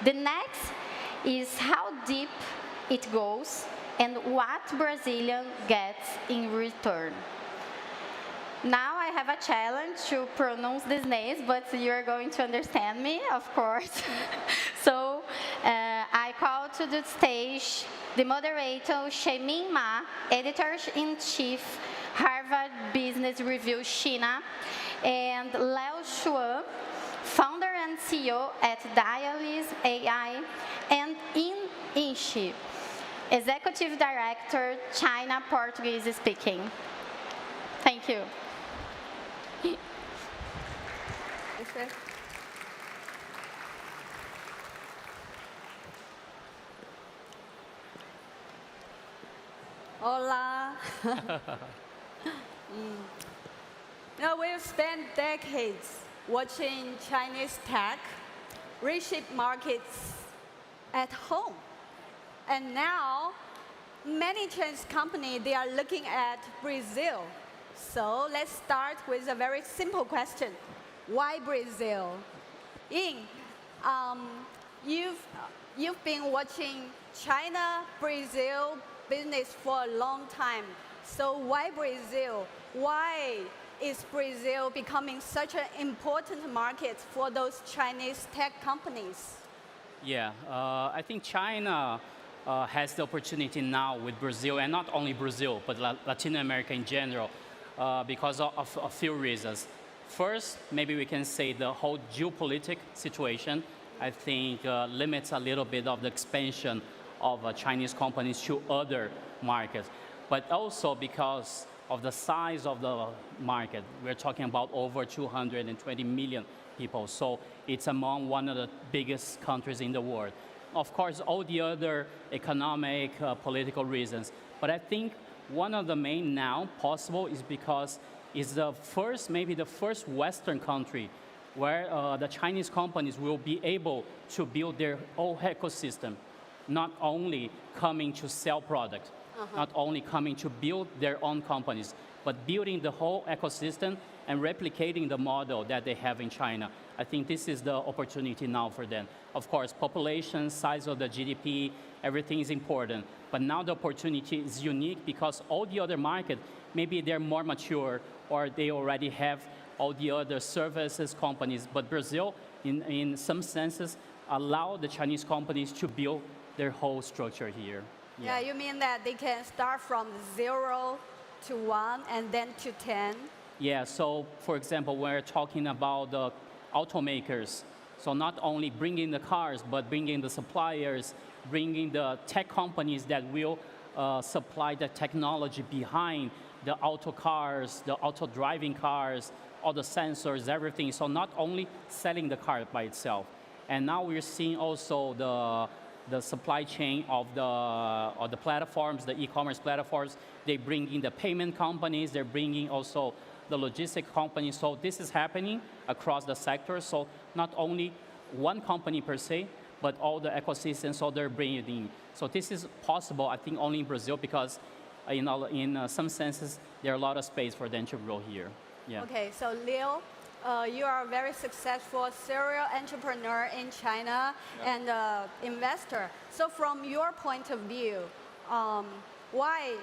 The next is how deep it goes and what Brazilian gets in return. Now I have a challenge to pronounce these names, but you're going to understand me, of course. So I call to the stage the moderator, Xiaoming Ma, Editor-in-Chief, Harvard Business Review, China, and Leo Xuan, founder and CEO at Dealism AI, and In Inchi, Executive Director, China Portuguese speaking. Thank you. Hola. We've spent decades watching Chinese tech reshape markets at home. And now, many Chinese companies, they are looking at Brazil. So let's start with a very simple question. Why Brazil? Ying, you've been watching China, Brazil business for a long time. So why Brazil? Why is Brazil becoming such an important market for those Chinese tech companies? Yeah, I think China has the opportunity now with Brazil, and not only Brazil, but Latin America in general, because of a few reasons. First, maybe we can say the whole geopolitical situation, I think, limits a little bit of the expansion of Chinese companies to other markets. But also because of the size of the market, we're talking about over 220 million people. So it's among one of the biggest countries in the world. Of course, all the other economic, political reasons. But I think one of the main now possible is because it's the first, maybe the first Western country where the Chinese companies will be able to build their whole ecosystem, not only coming to sell products, not only coming to build their own companies, but building the whole ecosystem and replicating the model that they have in China. I think this is the opportunity now for them. Of course, population, size of the GDP, everything is important. But now the opportunity is unique because all the other markets, maybe they're more mature or they already have all the other services companies. But Brazil, in some senses, allow the Chinese companies to build their whole structure here. Yeah, you mean that they can start from 0 to 1 and then to 10? Yeah, so for example, we're talking about the automakers. So not only bringing the cars, but bringing the suppliers, bringing the tech companies that will supply the technology behind the auto cars, the auto driving cars, all the sensors, everything. So not only selling the car by itself. And now we're seeing also the supply chain of the platforms, the e-commerce platforms. They bring in the payment companies. They're bringing also the logistic companies. So this is happening across the sector. So not only one company per se, but all the ecosystems, so they're bringing it in. So this is possible, I think, only in Brazil because in some senses, there are a lot of space for them to grow here. Yeah. Okay, so Leo, you are a very successful serial entrepreneur in China and investor. So from your point of view, why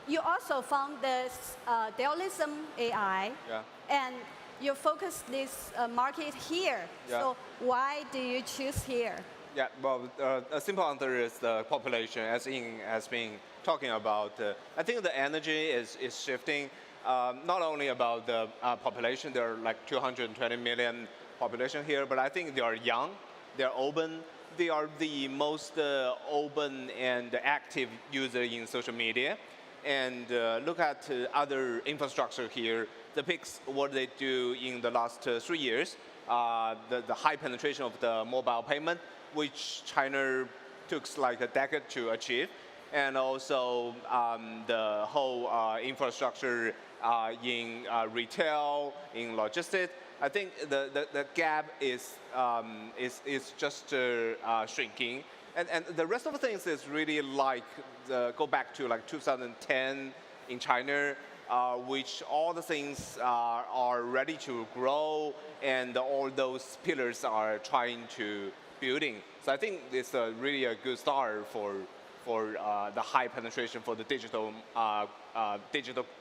you also found this Dealism AI, and you focus this market here. So why do you choose here? Yeah, well, a simple answer is the population, as Ying has been talking about. I think the energy is shifting, not only about the population, there are like 220 million population here, but I think they are young, they are open, they are the most open and active user in social media. And look at other infrastructure here, the PICs, what they do in the last 3 years, the high penetration of the mobile payment, which China took like a decade to achieve, and also the whole infrastructure in retail, in logistics. I think the gap is just shrinking. And the rest of the things is really like, go back to like 2010 in China, which all the things are ready to grow, and all those pillars are trying to building. So I think it's really a good start for the high penetration for the digital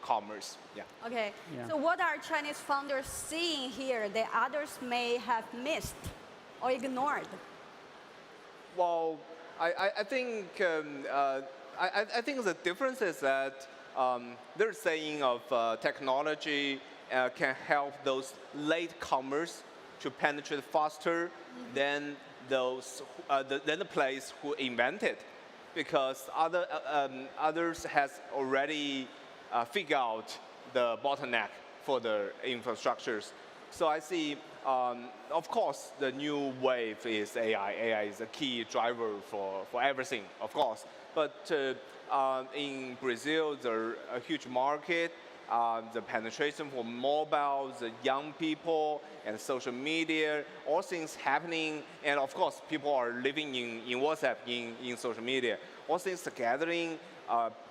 commerce. Yeah. Okay. Yeah. So what are Chinese founders seeing here that others may have missed or ignored? Well, I think I think the difference is that they're saying of technology can help those latecomers to penetrate faster than the place who invented, because others has already figured out the bottleneck for the infrastructures. So I see, of course, the new wave is AI. AI is a key driver for everything, of course. But in Brazil, there's a huge market. The penetration for mobile, the young people, and social media, all things happening. And of course, people are living in WhatsApp, in social media. All things gathering,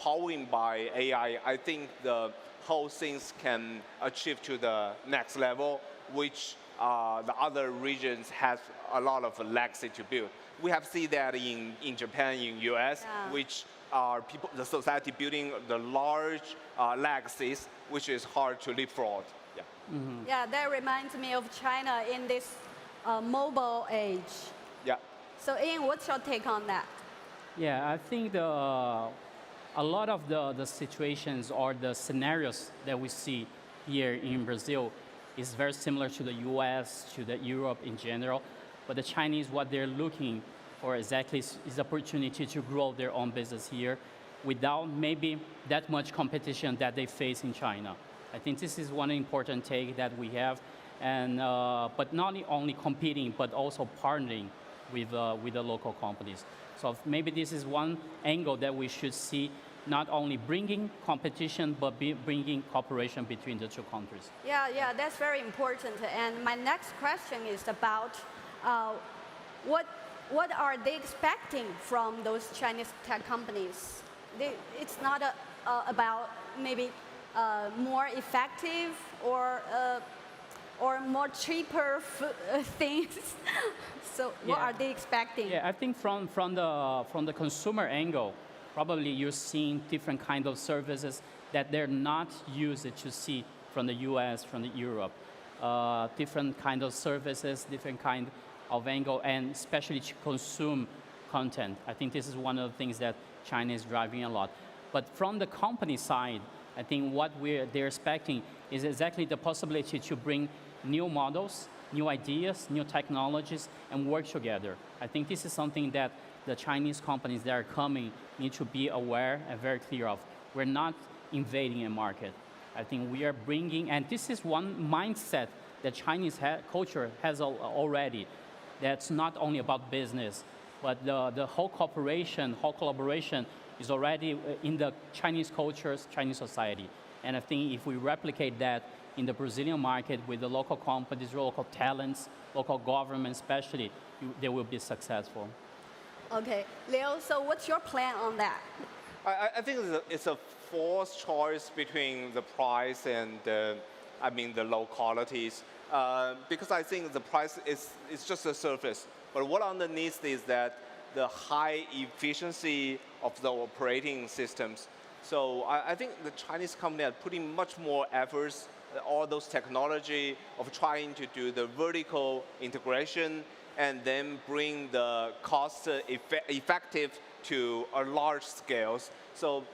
powering by AI. I think the whole things can achieve to the next level, which the other regions have a lot of legacy to build. We have seen that in Japan, in US, Yeah. which are people, the society building the large legacies, which is hard to leapfrog. Yeah. Yeah, that reminds me of China in this mobile age. Yeah. So Ian, what's your take on that? Yeah, I think a lot of the situations or the scenarios that we see here in Brazil is very similar to the US, to the Europe in general. But the Chinese, what they're looking for exactly is opportunity to grow their own business here without maybe that much competition that they face in China. I think this is one important take that we have, and but not only competing, but also partnering with the local companies. So maybe this is one angle that we should see, not only bringing competition, but bringing cooperation between the two countries. Yeah, that's very important. And my next question is about what are they expecting from those Chinese tech companies? It's not about maybe more effective or more cheaper things. So what Yeah. are they expecting? Yeah, I think from the consumer angle, probably you're seeing different kind of services that they're not used to see from the US, from the Europe. Different kind of services, different kind of angle, and especially to consume content. I think this is one of the things that China is driving a lot. But from the company side, I think what they're expecting is exactly the possibility to bring new models, new ideas, new technologies, and work together. I think this is something that the Chinese companies that are coming need to be aware and very clear of. We're not invading a market. I think we are bringing, and this is one mindset that Chinese culture has already. That's not only about business, but the whole cooperation, whole collaboration is already in the Chinese cultures, Chinese society. And I think if we replicate that in the Brazilian market with the local companies, local talents, local government especially, they will be successful. Okay, Leo, so what's your plan on that? I think it's a forced choice between the price and the low qualities, because I think the price is just a surface. But what underneath is that the high efficiency of the operating systems. So I think the Chinese company are putting much more efforts, all those technology of trying to do the vertical integration and then bring the cost effective to a large scales. So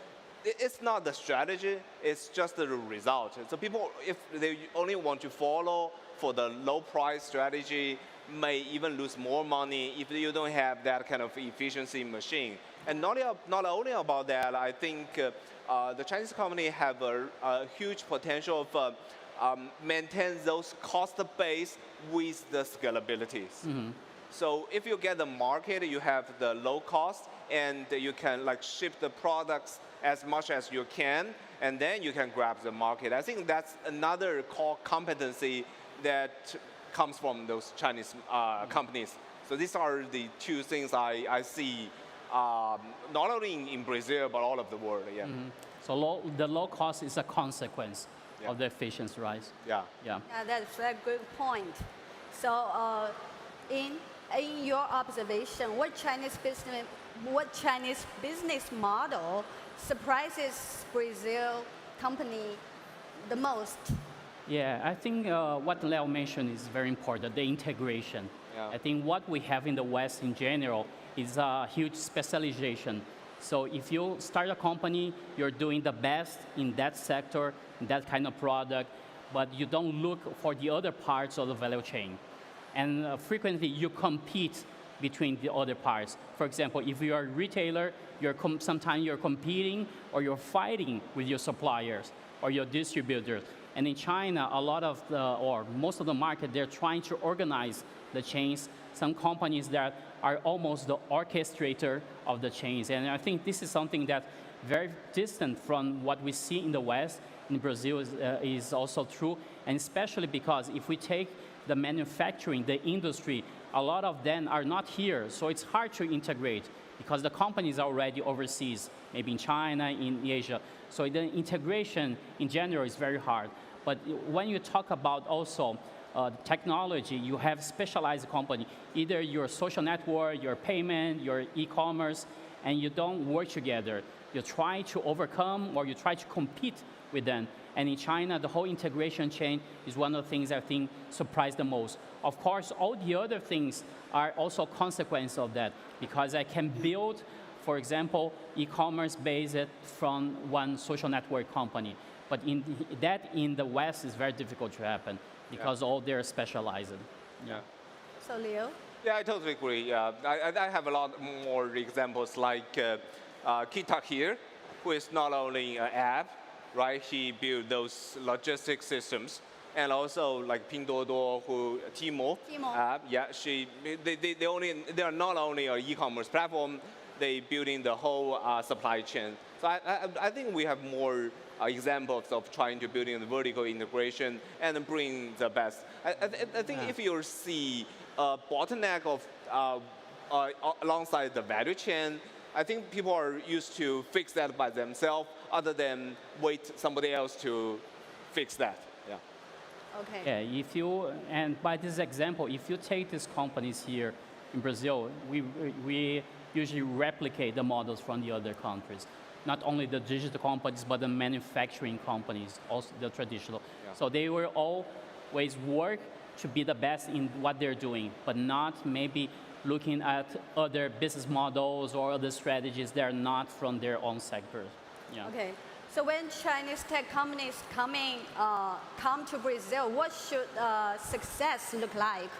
it's not the strategy, it's just the result. So people, if they only want to follow for the low price strategy, may even lose more money if you don't have that kind of efficiency machine. And not only about that, I think the Chinese company have a huge potential of maintain those cost base with the scalabilities. Mm-hmm. So if you get the market, you have the low cost, and you can like ship the products as much as you can, and then you can grab the market. I think that's another core competency that comes from those Chinese companies. So these are the two things I see, not only in Brazil, but all over the world. Yeah. Mm-hmm. So the low cost is a consequence Yeah. of the efficiency rise. Yeah. Yeah. Yeah, that's a good point. So, in your observation, what Chinese business model surprises Brazil company the most? Yeah, I think what Leo mentioned is very important, the integration. Yeah. I think what we have in the West in general is a huge specialization. So if you start a company, you're doing the best in that sector, in that kind of product, but you don't look for the other parts of the value chain. And frequently you compete between the other parts. For example, if you are a retailer, sometimes you're competing or you're fighting with your suppliers or your distributors. And in China, a lot of or most of the market, they're trying to organize the chains. Some companies that are almost the orchestrator of the chains. And I think this is something that very distant from what we see in the West. In Brazil is also true, and especially because if we take the manufacturing, the industry, a lot of them are not here, so it's hard to integrate because the companies are already overseas, maybe in China, in Asia. So the integration in general is very hard. But when you talk about also technology, you have specialized company, either your social network, your payment, your e-commerce, and you don't work together. You try to overcome or you try to compete with them. And in China, the whole integration chain is one of the things I think surprised the most. Of course, all the other things are also consequence of that because I can build, for example, e-commerce based from one social network company. But in the West is very difficult to happen because all they're specialized. Yeah. So, Leo? Yeah, I totally agree. Yeah, I have a lot more examples like Kita here, who is not only an app, right? He built those logistic systems, and also like Pinduoduo, who Tmall app. Yeah, they are not only an e-commerce platform, they building the whole supply chain. So I think we have more examples of trying to building the vertical integration and bring the best. I think if you see a bottleneck of alongside the value chain, I think people are used to fix that by themselves, other than wait somebody else to fix that. Yeah. Okay. Yeah, and by this example, if you take these companies here in Brazil, we usually replicate the models from the other countries. Not only the digital companies, but the manufacturing companies, also the traditional. Yeah. So they will always work to be the best in what they're doing, but not maybe looking at other business models or other strategies that are not from their own sectors. Yeah. Okay. So when Chinese tech companies come to Brazil, what should success look like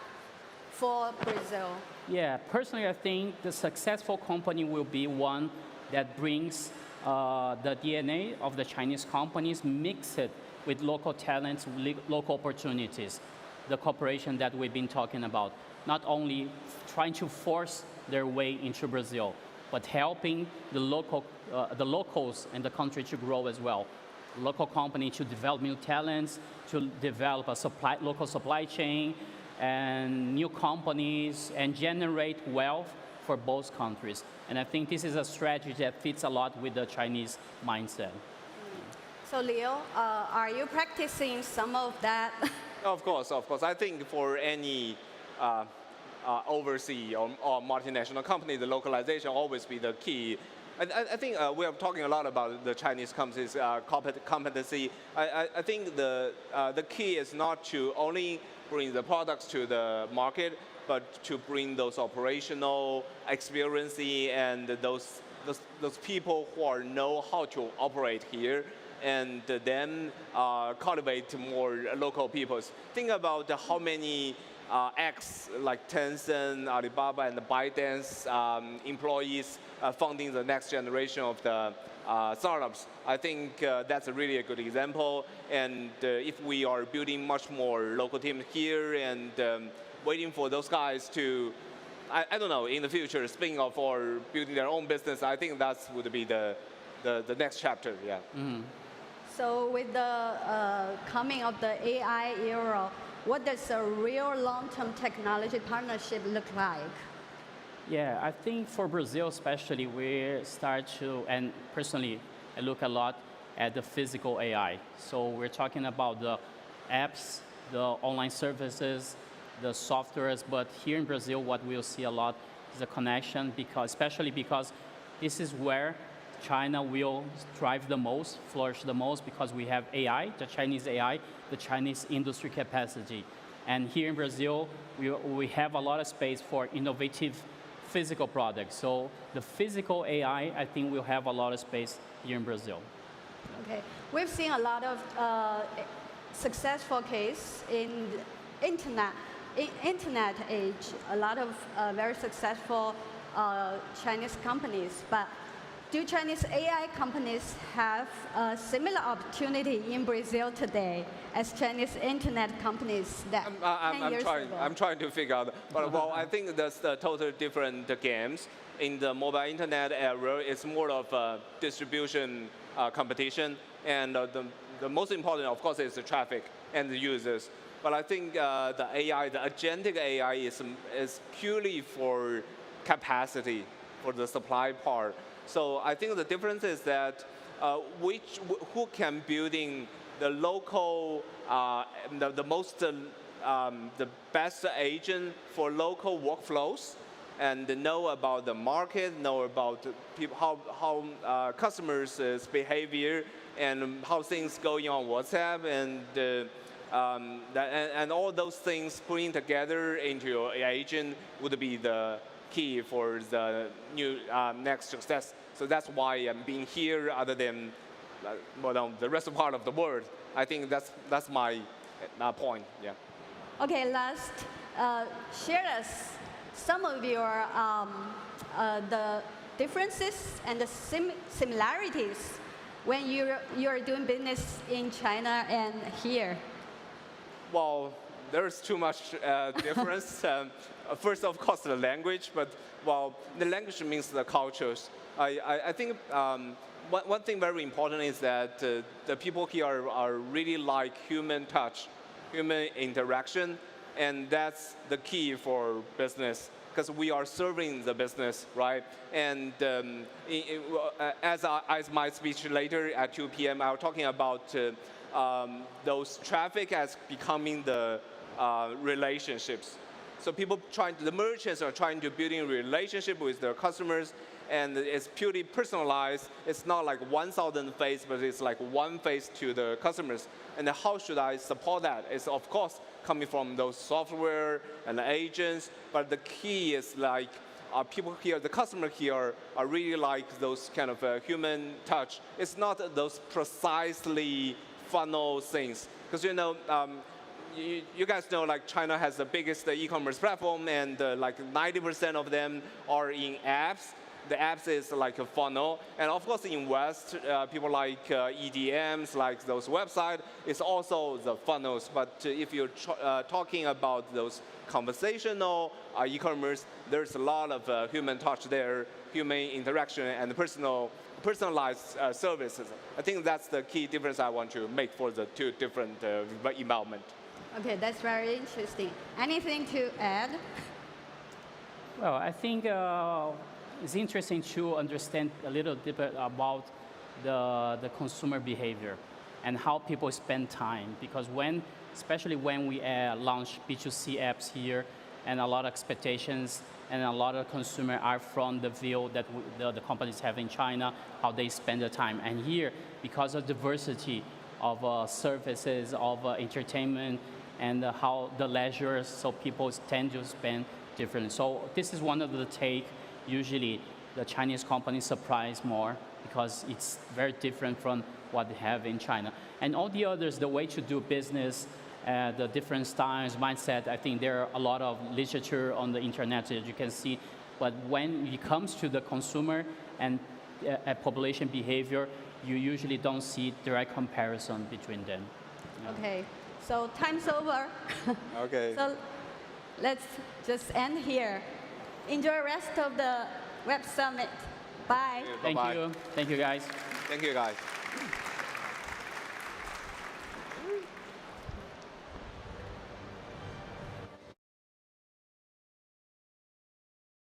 for Brazil? Yeah, personally, I think the successful company will be one that brings the DNA of the Chinese companies, mix it with local talents, local opportunities, the cooperation that we've been talking about. Not only trying to force their way into Brazil, but helping the locals and the country to grow as well. Local company to develop new talents, to develop a local supply chain, and new companies, and generate wealth for both countries. And I think this is a strategy that fits a lot with the Chinese mindset. So Leo, are you practicing some of that? Of course. I think for any overseas or multinational company, the localization always be the key. I think we are talking a lot about the Chinese companies' competency. I think the key is not to only bring the products to the market, but to bring those operational experience and those people who know how to operate here, and then cultivate more local peoples. Think about how many like Tencent, Alibaba, and ByteDance employees funding the next generation of the startups. I think that's really a good example. And if we are building much more local teams here and waiting for those guys to, I don't know, in the future, spin off or building their own business, I think that would be the next chapter. Yeah. Mm-hmm. So with the coming of the AI era, what does a real long-term technology partnership look like? Yeah, I think for Brazil especially, we start to, and personally, I look a lot at the physical AI. So we're talking about the apps, the online services, the softwares, but here in Brazil, what we'll see a lot is a connection, especially because this is where China will thrive the most, flourish the most, because we have AI, the Chinese industry capacity. And here in Brazil, we have a lot of space for innovative physical products. So the physical AI, I think, will have a lot of space here in Brazil. Okay, we've seen a lot of successful case in internet age, a lot of very successful Chinese companies, but do Chinese AI companies have a similar opportunity in Brazil today as Chinese internet companies that 10 years ago? I'm trying to figure out, but well, I think that's the totally different games. In the mobile internet era, it's more of a distribution competition, and the most important, of course, is the traffic and the users. But I think the AI, the agentic AI, is purely for capacity, for the supply part. So I think the difference is that who can building the local, the best agent for local workflows, and know about the market, know about people, how customers' behavior, and how things going on WhatsApp, and all those things putting together into your agent would be the key for the new next success. So that's why I'm being here, other than the rest of part of the world. I think that's my point. Yeah. Okay, last, share us some of your the differences and the similarities when you're doing business in China and here. Well, there's too much difference. First, of course, the language, but well, the language means the cultures. I think one thing very important is that the people here are really like human touch, human interaction, and that's the key for business, because we are serving the business, right? And as my speech later at 2 p.m., I was talking about those traffic as becoming the relationships. So the merchants are trying to build a relationship with their customers, and it's purely personalized. It's not like 1,000 face, but it's like one face to the customers. And how should I support that? It's of course coming from those software and agents, but the key is like people here, the customer here are really like those kind of human touch. It's not those precisely funnel things, because you guys know, like, China has the biggest e-commerce platform, and like 90% of them are in apps. The apps is like a funnel, and of course in West, people like EDMs, like those websites, it's also the funnels. But if you're talking about those conversational e-commerce, there's a lot of human touch there, human interaction, and personalized services. I think that's the key difference I want to make for the two different environment. Okay, that's very interesting. Anything to add? Well, I think it's interesting to understand a little bit about the consumer behavior and how people spend time. Because especially when we launch B2C apps here, and a lot of expectations and a lot of consumers are from the view that the companies have in China, how they spend their time. And here, because of diversity of services, of entertainment, and how the leisure, so people tend to spend differently. So this is one of the take. Usually, the Chinese companies surprise more because it's very different from what they have in China. And all the others, the way to do business, the different styles, mindset, I think there are a lot of literature on the internet that you can see. But when it comes to the consumer and population behavior, you usually don't see direct comparison between them. Okay, so time's over. Okay. So let's just end here. Enjoy the rest of the Web Summit. Bye. Thank Bye-bye. you. Thank you, guys. Thank you, guys.